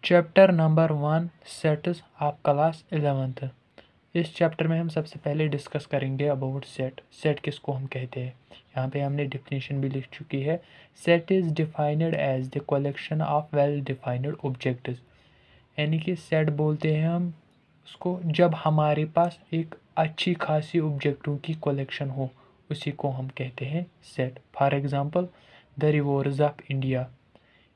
Chapter number 1 sets of class 11th। इस chapter में हम सबसे पहले डिस्कस करेंगे अबाउट सेट। सेट किसको हम कहते हैं, यहाँ पे हमने डिफिनीशन भी लिख चुकी है। Set is defined as the collection of well defined objects, यानी कि सेट बोलते हैं हम उसको जब हमारे पास एक अच्छी खासी ऑब्जेक्टों की कलेक्शन हो, उसी को हम कहते हैं set. For example the reverse of India,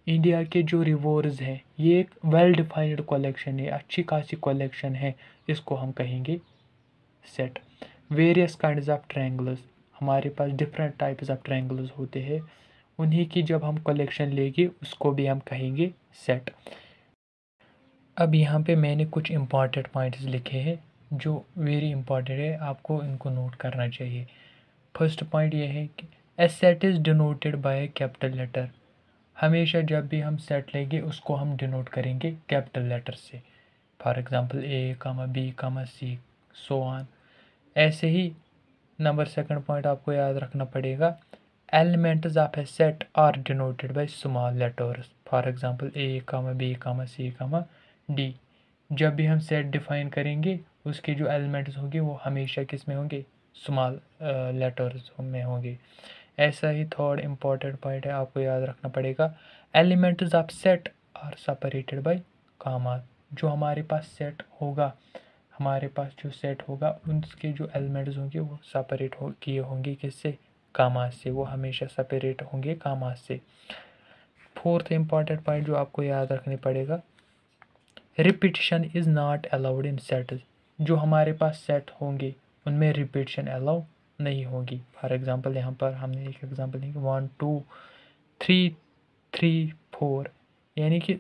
India के जो रिवर्स हैं ये एक वेल डिफाइंड कलेक्शन है, अच्छी खासी कलेक्शन है, इसको हम कहेंगे set. Various kinds of triangles, हमारे पास डिफरेंट टाइप्स ऑफ ट्रायंगल्स होते हैं, उन्हीं की जब हम कलेक्शन लेंगे उसको भी हम कहेंगे सेट। अब यहाँ पे मैंने कुछ इंपॉर्टेंट पॉइंट्स लिखे हैं जो वेरी इंपॉर्टेंट है, आपको इनको नोट करना चाहिए। फर्स्ट पॉइंट ये है कि a set is denoted by capital letter, हमेशा जब भी हम सेट लेंगे उसको हम डिनोट करेंगे कैपिटल लेटर से। For example A comma B comma C so on. ऐसे ही नंबर सेकंड पॉइंट आपको याद रखना पड़ेगा, elements of a set are denoted by small letters. For example A comma B comma c comma d. जब भी हम सेट डिफाइन करेंगे उसके जो एलिमेंट्स होंगे वो हमेशा किस में होंगे, स्मॉल लेटर्स में होंगे। ऐसा ही थर्ड इम्पॉर्टेंट पॉइंट है, आपको याद रखना पड़ेगा, elements of set are separated by comma. जो हमारे पास सेट होगा, हमारे पास जो सेट होगा उनके जो एलिमेंट्स होंगे वो सेपरेट किए होंगे किससे, कामा से, वो हमेशा सेपरेट होंगे कामा से। फोर्थ इम्पॉर्टेंट पॉइंट जो आपको याद रखने पड़ेगा, repetition is not allowed in set. जो हमारे पास सेट होंगे उनमें रिपीटिशन अलाउ नहीं होगी। फॉर एग्जांपल यहाँ पर हमने एक एग्जांपल लिया 1 2 3 3 4, यानी कि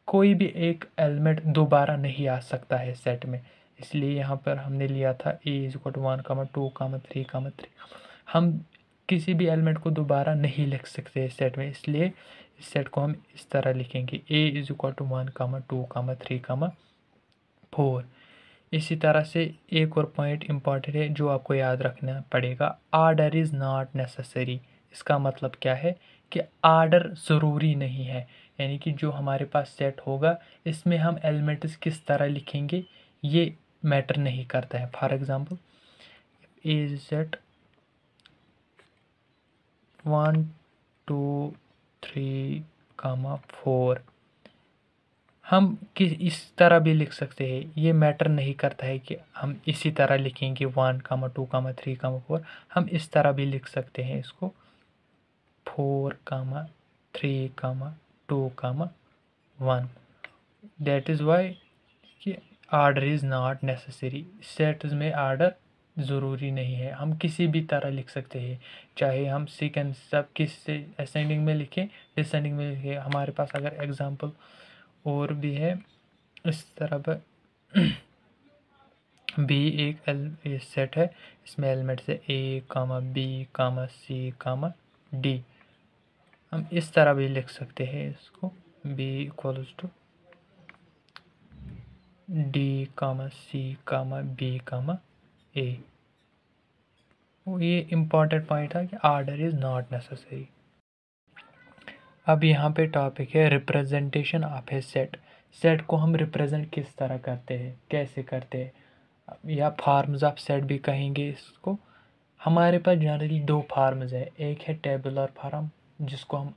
कोई भी एक एलिमेंट दोबारा नहीं आ सकता है सेट में, इसलिए यहाँ पर हमने लिया था ए इज इक्वल टू 1 2 3 हम किसी भी एलिमेंट को दोबारा नहीं लिख सकते सेट में, इसलिए इस सेट को हम इस तरह लिखेंगे ए इज इक्वल टू 1 2 3 4। इसी तरह से एक और पॉइंट इम्पॉर्टेंट है जो आपको याद रखना पड़ेगा, आर्डर इज़ नॉट नेसेसरी। इसका मतलब क्या है कि आर्डर ज़रूरी नहीं है, यानी कि जो हमारे पास सेट होगा इसमें हम एलिमेंट्स किस तरह लिखेंगे ये मैटर नहीं करता है। फॉर एग्जांपल ए सेट 1 2 3 4, हम इस तरह भी लिख सकते हैं, ये मैटर नहीं करता है कि हम इसी तरह लिखेंगे 1 2 3 4, हम इस तरह भी लिख सकते हैं इसको 4 3 2 1। दैट इज़ वाई कि order is not necessary, sets में आर्डर ज़रूरी नहीं है, हम किसी भी तरह लिख सकते हैं, चाहे हम सेकेंड सब किस से असेंडिंग में लिखें डिसेंडिंग में लिखें। हमारे पास अगर एग्जांपल और भी है इस तरह पर बी एक सेट है, इसमें एलिमेंट्स है ए बी सी डी, हम इस तरह भी लिख सकते हैं इसको B equals to D C B A. ये इम्पॉर्टेंट पॉइंट है कि आर्डर इज़ नॉट नेसेसरी। अब यहाँ पे टॉपिक है representation of a set. Set को हम रिप्रेजेंट किस तरह करते हैं, कैसे करते हैं, या फार्म्स ऑफ सेट भी कहेंगे इसको। हमारे पास जनरली दो फार्म्स है, एक है टेबुलर फार्म जिसको हम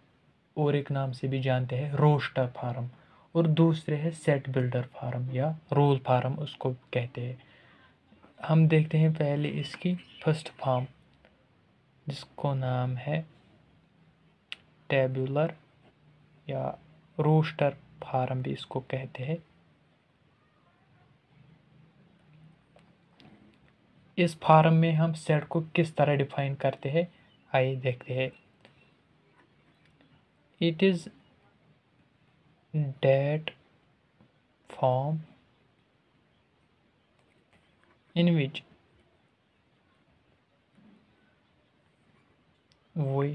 और एक नाम से भी जानते हैं रोस्टर फार्म, और दूसरे है सेट बिल्डर फार्म या रोल फार्म उसको कहते हैं। हम देखते हैं पहले इसकी फर्स्ट फार्म जिसको नाम है टेबुलर या रोस्टर फार्म भी इसको कहते हैं। इस फार्म में हम सेट को किस तरह डिफाइन करते हैं, आइए देखते हैं। It is that form in which we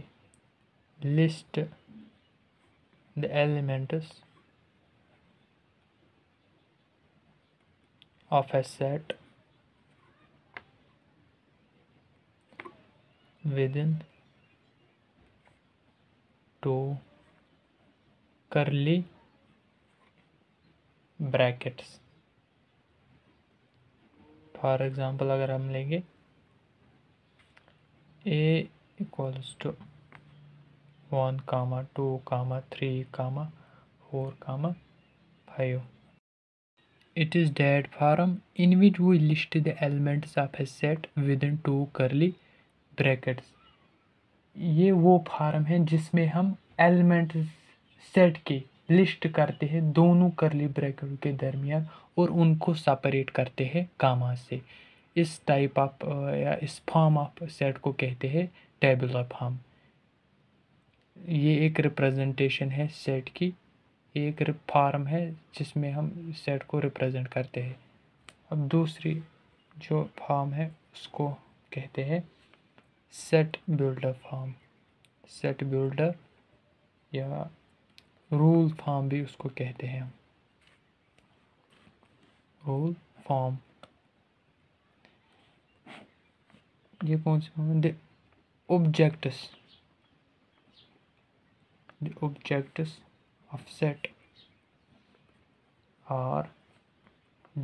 list the elements of a set within two curly brackets. For example अगर हम लेंगे a equals to 1, 2, 3, 4, 5. It is that form in which we list the elements of a set within two curly brackets. ये वो form है जिसमें हम element set के list करते हैं दोनों करली ब्रैकेट के दरमियान और उनको सेपरेट करते हैं कामा से। इस टाइप ऑफ या इस फॉर्म ऑफ सेट को कहते हैं टेबुलर फॉर्म। ये एक रिप्रेजेंटेशन है सेट की, एक फॉर्म है जिसमें हम सेट को रिप्रेजेंट करते हैं। अब दूसरी जो फॉर्म है उसको कहते हैं set builder form. Set builder या रूल फॉर्म भी उसको कहते हैं हम, रूल फॉर्म। ये कौन सी फॉर्म है? the objects of set are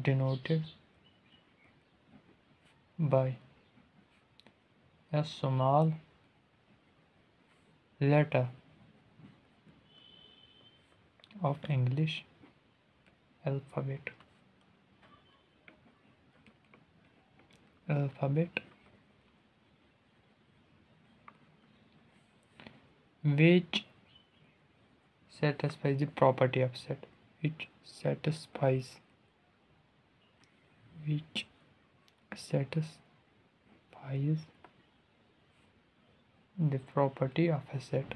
denoted by a small letter of English alphabet which satisfies the property of set, which satisfies the property of a set.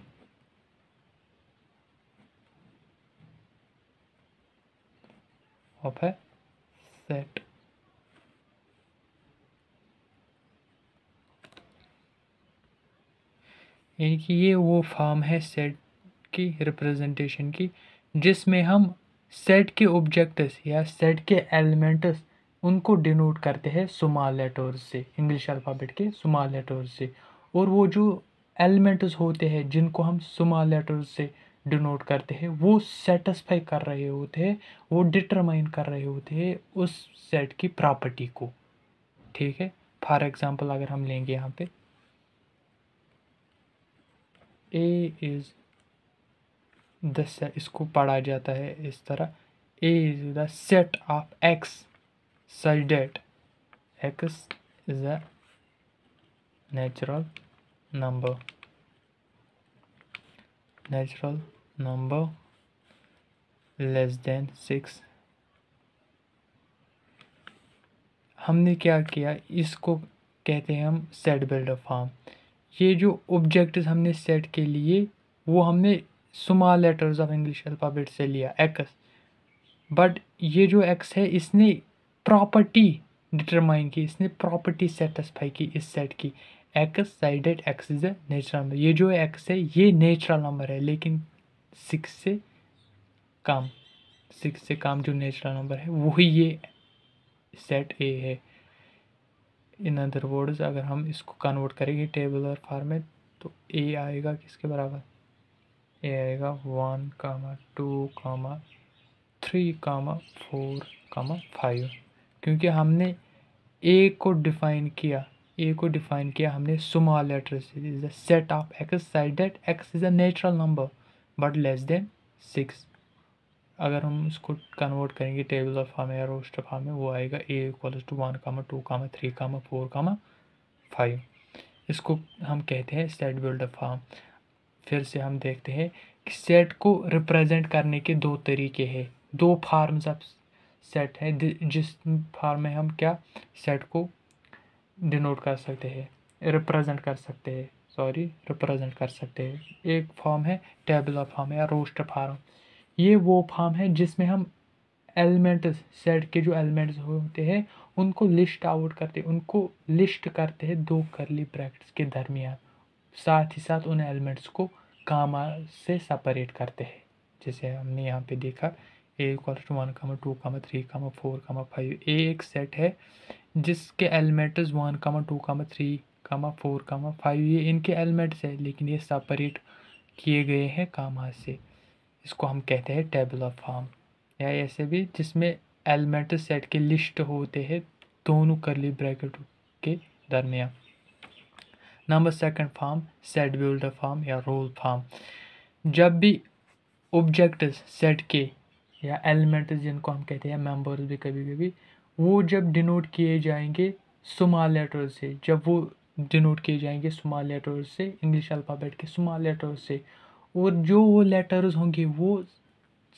यानी कि ये वो फॉर्म है सेट की representation की जिसमें हम सेट के ऑब्जेक्ट्स या सेट के एलिमेंट्स उनको डिनोट करते हैं स्मॉल लेटर्स से, इंग्लिश अल्फ़ाबेट के स्मॉल लेटर्स से, और वो जो एलिमेंट्स होते हैं जिनको हम स्मॉल लेटर्स से डिनोट करते हैं वो सेटिस्फाई कर रहे होते हैं, वो डिटरमाइन कर रहे होते हैं उस सेट की प्रॉपर्टी को। ठीक है, फॉर एग्जांपल अगर हम लेंगे यहाँ पे ए इज़ द सेट, इसको पढ़ा जाता है इस तरह, A is the set of x such that x is a natural number less than 6। हमने क्या किया, इसको कहते हैं हम सेट बिल्डर फॉर्म। ये जो ऑब्जेक्ट्स हमने सेट के लिए वो हमने small letters of English alphabet से लिया एक्स, बट ये जो एक्स है इसने प्रॉपर्टी डिटरमाइन की, इसने प्रॉपर्टी सेटिस्फाई की इस सेट की, x side that X is a natural number. ये जो एक्स है ये नेचुरल नंबर है लेकिन 6 से कम जो नेचुरल नंबर है वही ये सेट ए है। इन अदर वर्ड्स अगर हम इसको कन्वर्ट करेंगे टेबुलर फॉर्म में तो ए आएगा किसके बराबर, ए आएगा 1, 2, 3, 4, 5, क्योंकि हमने ए को डिफाइन किया हमने स्मॉल लेटर से, is the set of X side that X is a natural number but less than 6। अगर हम इसको कन्वर्ट करेंगे टेबुलर फॉर्म या रोस्टर फॉर्म में वो आएगा ए इक्वल्स टू 1, 2, 3, 4, 5। इसको हम कहते हैं सेट बिल्डर फॉर्म। फिर से हम देखते हैं कि सेट को रिप्रेजेंट करने के दो तरीके हैं, दो फॉर्म्स ऑफ सेट है जिस फॉर्म में हम क्या सेट को डिनोट कर सकते हैं, रिप्रेजेंट कर सकते हैं। एक फॉर्म है टेबुलर फॉर्म या रोस्टर फॉर्म। ये वो फॉर्म है जिसमें हम एलिमेंट्स, सेट के जो एलिमेंट्स होते हैं उनको लिस्ट करते हैं दो करली ब्रैकेट्स के दरमियान, साथ ही साथ उन एलिमेंट्स को कामा से सेपरेट करते हैं। जैसे हमने यहाँ पे देखा ए इक्वल्स टू 1, 2, 3, 4, 5। ए एक सेट है जिसके एलिमेंट्स 1, 2, 3, 4, 5 ये इनके एलिमेंट्स है लेकिन ये सेपरेट किए गए हैं कामा से। इसको हम कहते हैं टेबुलर फॉर्म या ऐसे भी जिसमें एलिमेंट सेट के लिस्ट होते हैं दोनों करली ब्रैकेट के दरमियान। Number second form set builder form या रोल फॉर्म। जब भी ऑब्जेक्ट्स सेट के या एलिमेंट्स जिनको हम कहते हैं मेंबर्स भी कभी कभी, वो जब डिनोट किए जाएंगे स्मॉल लेटर से, जब वो डिनोट किए जाएंगे स्मॉल लेटर से, इंग्लिश अल्फ़ाबेट के स्मॉल लेटर से, और जो वो लेटर्स होंगे वो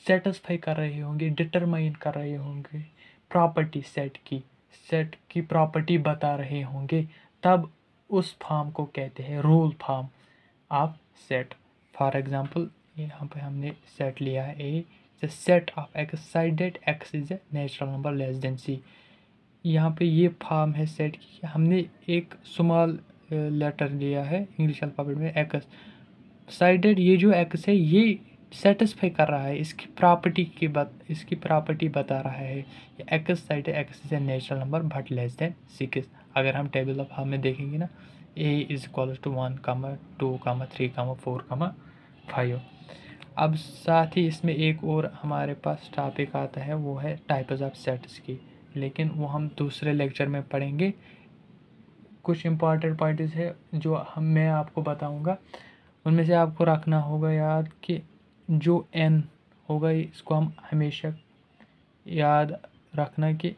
सेटिस्फाई कर रहे होंगे, डिटरमाइन कर रहे होंगे प्रॉपर्टी सेट की प्रॉपर्टी बता रहे होंगे, तब उस फॉर्म को कहते हैं roll form of set. For example यहाँ पे हमने सेट लिया है A, the set of X side that X is a natural number less than C. यहाँ पे ये फॉर्म है सेट की, हमने एक स्मॉल लेटर लिया है इंग्लिश अल्फ़ाबेट में एक्स, साइडेड ये जो एक्स है ये सेटिस्फाई कर रहा है, इसकी प्रॉपर्टी बता रहा है x side x is a natural number but less than 6। अगर हम टेबल ऑफ फॉर्म में देखेंगे ना, ए इज इक्वल टू 1, 2, 3, 4, 5। अब साथ ही इसमें एक और हमारे पास टॉपिक आता है, वो है टाइप्स ऑफ सेट्स की, लेकिन वो हम दूसरे लेक्चर में पढ़ेंगे। कुछ इंपॉर्टेंट पॉइंट्स है जो मैं आपको बताऊंगा, उनमें से आपको रखना होगा याद कि जो एन होगा इसको हम हमेशा याद रखना कि